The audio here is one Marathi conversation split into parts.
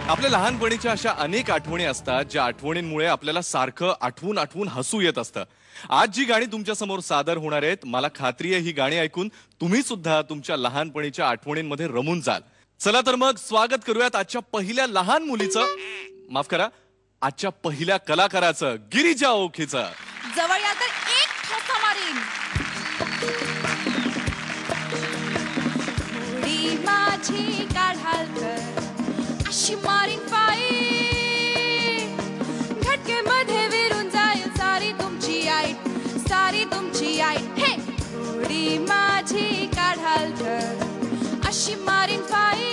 आपल्या लहानपणीच्या अशा अनेक आठवणी असतात ज्या आठवणींमुळे आपल्याला सारखं आठवून आठवून हसू येत असतं. आज जी गाणी तुमच्या समोर सादर होणार आहेत, मला खात्री आहे ही गाणी ऐकून तुम्ही सुद्धा तुमच्या लहानपणीच्या आठवणींमध्ये रमून जाल. चला तर मग स्वागत करूयात आजच्या पहिल्या लहान मुलीचं, माफ करा, आजच्या पहिल्या कलाकाराचं, गिरिजा ओखीचं. जवळ या तर एक ठोका मारीन. उडी माझी काढाल तर अशी मारीन पायी, घटके मध्ये विरून जाईल सारी तुमची आईट, सारी तुमची आईट. हे उडी माझी काढाल तर अशी मारीन पायी,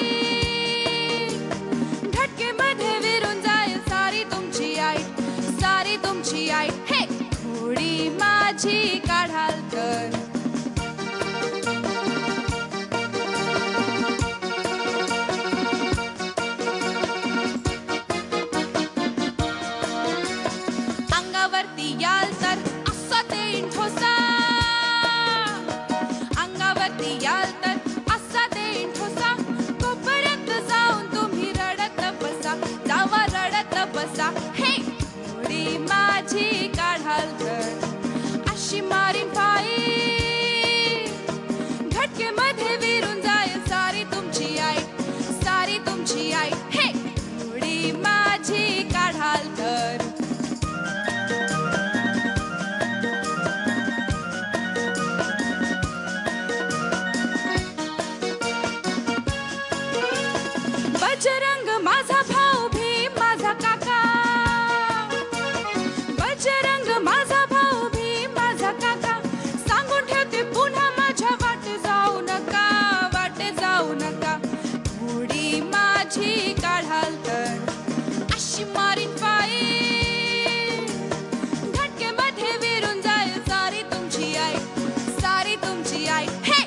घटके मध्ये विरून जाईल सारी तुमची आईट, सारी तुमची आईट. हे उडी माझी काढाल तर. अंगावरती याल तर असा देईन ठोसा, अंगावरती याल तर असा देईन ठोसा. कोपऱ्यात जाऊन तुम्ही रडत बसा, जावा रडत बसा. हे उडी माझी काढाल तर अशी मारीन पायी, घटके मध्ये विरून जाईल सारी तुमची आईट, सारी तुमची आईट. हे उडी माझी काढाल तर. बजरंग माझा भाऊ भीम माझा काका, बजरंग माझा भाऊ भीम माझा काका. सांगून ठेवते पुन्हा माझ्या वाटे जाऊ नका, वाटे जाऊ नका. उडी माझी काढाल तर अशी मारीन पायी, घटके मध्ये विरून जाईल सारी तुमची आईट, सारी तुमची आईट. हे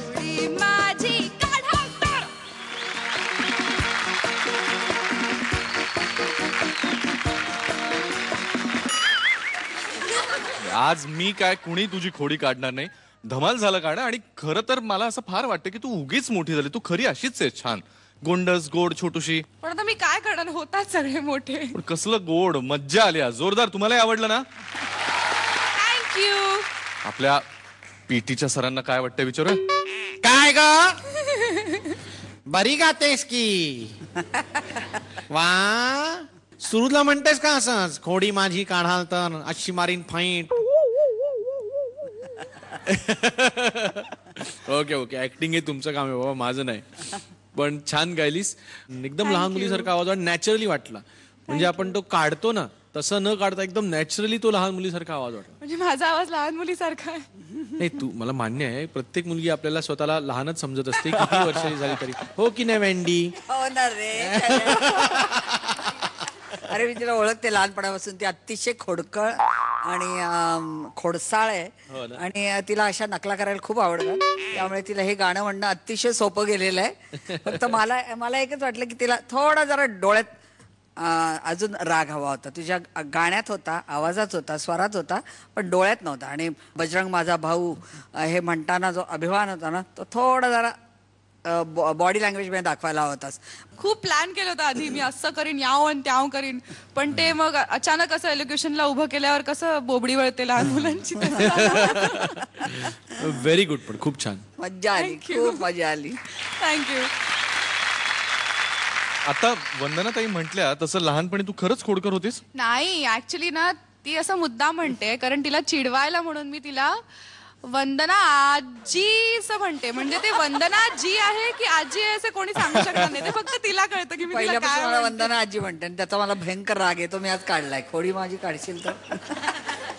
उडी माझी काढाल तर. आज मी काय कुणी तुझी खोडी काढणार नाही. धमाल झालं गाणं. आणि खरं तर मला असं फार वाटतं की तू उगीच मोठी झाली. तू खरी अशीच आहे, छान गोंडस गोड छोटूशी. पण आता मी काय करणार, होतात सगळे मोठे. पण कसलं गोड, मज्जा आली आज जोरदार. तुम्हालाही आवडलं ना? थँक्यू. आपल्या पीटीच्या सरांना काय वाटतं विचारू. काय ग, बरी गातेस की? वा, सुरूला म्हणतेस का असंच, खोडी माझी काढाल तर अशी मारीन फाईट. ओके ओके, ऍक्टिंग हे तुमचं काम आहे बाबा, माझं नाही. पण छान गायलीस. एकदम लहान मुलीसारखा आवाज नॅचरली वाटला. म्हणजे आपण तो काढतो ना तसं न काढता एकदम नॅचरली तो लहान मुलीसारखा आवाज वाटला. म्हणजे माझा आवाज लहान मुलीसारखा आहे. नाही, तू, मला मान्य आहे, प्रत्येक मुलगी आपल्याला स्वतःला लहानच समजत असते किती वर्षाची झाली तरी. हो की नाही वेंडी? हो ना रे. अरे मी तिला ओळखते लहानपणापासून. ती अतिशय खोडकळ आणि खोडसाळ आहे आणि तिला अशा नकला करायला खूप आवडतात. त्यामुळे तिला हे गाणं म्हणणं अतिशय सोपं गेलेलं आहे. फक्त मला एकच वाटलं की तिला थोडा जरा डोळ्यात अजून राग हवा होता. तुझ्या गाण्यात होता, आवाजात होता, स्वरात होता, पण डोळ्यात नव्हता. आणि बजरंग माझा भाऊ हे म्हणताना जो अभिमान होता ना, तो थोडा जरा बॉडी लँग्वेज मध्ये दाखवायला होतास. खूप प्लॅन केलं होतं आधी, मी असं करीन, याव आणि त्याव करीन. पण ते मग अचानक असं एज्युकेशनला उभं केल्यावर कसं बोबडी वळते लहान मुलांची. व्हेरी गुड, पण खूप छान, मज्जा आली, खूप मजा आली. थँक्यू. आता वंदनाताई म्हटल्या तसं लहानपणी तू खरंच खोडकर होतीस? नाही, ऍक्च्युली ना ती असं मुद्दा म्हणते कारण तिला चिडवायला म्हणून मी तिला वंदना आजी असं म्हणते. म्हणजे ते वंदना जी आहे की आजी आहे असं कोणी सांगू शकणार नाही. ते फक्त तिला कळतं की मी तिला पहिल्यापासून काय मला म्हणते. वंदना आजी म्हणते आणि त्याचा मला भयंकर राग येतो. मी आज काढलाय, खोडी माझी काढशील तर.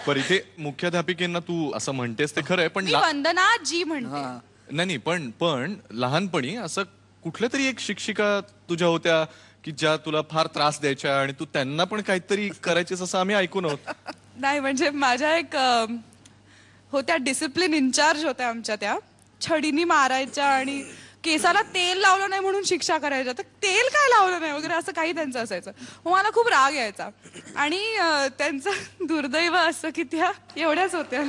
पण इथे मुख्याध्यापिकेंना तू असं म्हणतेस ते खरं आहे, पण मी वंदना जी म्हणते. नाही, पण लहानपणी असं कुठल्या तरी एक शिक्षिका तुझ्या होत्या की ज्या तुला फार त्रास द्यायच्या आणि तू त्यांना पण काहीतरी करायचेस असं आम्ही ऐकून आहोत. नाही, म्हणजे माझ्या एक होत्या, डिसिप्लिन इन्चार्ज होत्या आमच्या. त्या छडीनी मारायच्या आणि केसाला तेल लावलं नाही म्हणून शिक्षा करायच्या. तर तेल काय लावलं नाही वगैरे असं काही त्यांचं असायचं. मग मला खूप राग यायचा. आणि त्यांचं दुर्दैव असं की त्या एवढ्याच होत्या.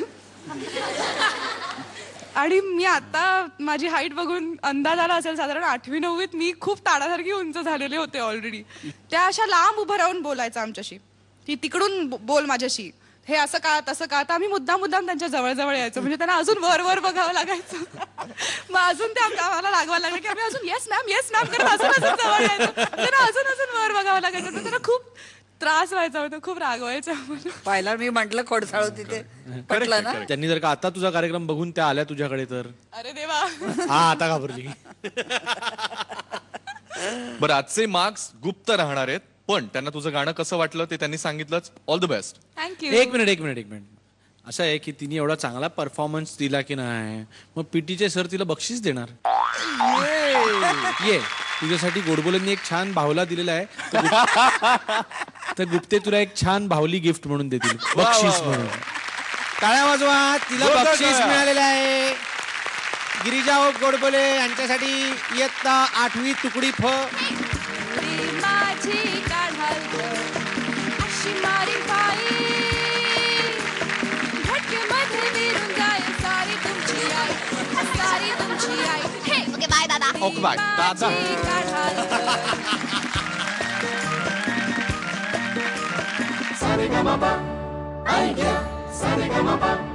आणि मी आता माझी हाईट बघून अंदाज आला असेल साधारण 8वी 9वीत मी खूप ताडासारखी उंच झालेले होते ऑलरेडी. त्या अशा लांब उभं राहून बोलायचं आमच्याशी की तिकडून बोल माझ्याशी, हे असं का तसं का. तर आम्ही मुद्दाम त्यांच्या जवळ यायचो, म्हणजे त्यांना अजून वर बघावं लागायचं. मग अजून ते आम्हाला लागवायला लागलं की आम्ही अजून येस मॅम करत अजून जवळ यायचो. त्यांना अजून वर बघावं लागायचं. तर त्यांना खूप त्रास व्हायचा होता, खूप रागवायचं आम्हाला. पाहिला मी म्हंटल खोडसाळ होती ते पटलं ना. त्यांनी जर का आता तुझा कार्यक्रम बघून त्या आल्या तुझ्याकडे तर अरे देवा. हा आता घाबरली. बरं, आजचे मार्क्स गुप्त राहणार आहेत, पण त्यांना तुझं गाणं कसं वाटलं ते त्यांनी सांगितलंच. All the best. थँक्यू. एक मिनिट असं आहे की तिने एवढा चांगला परफॉर्मन्स दिला की नाही, मग पीटीचे सर तिला बक्षीस देणार. ये तुझ्यासाठी गोडबोलेंनी एक छान बाहुला दिलेला आहे, तर गुप्ते तुला एक छान बाहुली गिफ्ट म्हणून देतील, बक्षीस म्हणून. टाळ्या वाजवा, तिला जोरदार बक्षीस टाळ्या. मिळालेलं आहे. गिरिजा ओक गोडबोले यांच्यासाठी इयत्ता 8वी तुकडी फ. उडी माझी काढाल अशी मारी पायी, झटकेमध्ये विरून जाईल सारी तुमची आई. हे ओके बाय दादा. ओके बाय दादा. माझी काढाल Sa-re-ga-ma-pa, I get, sa-re-ga-ma-pa.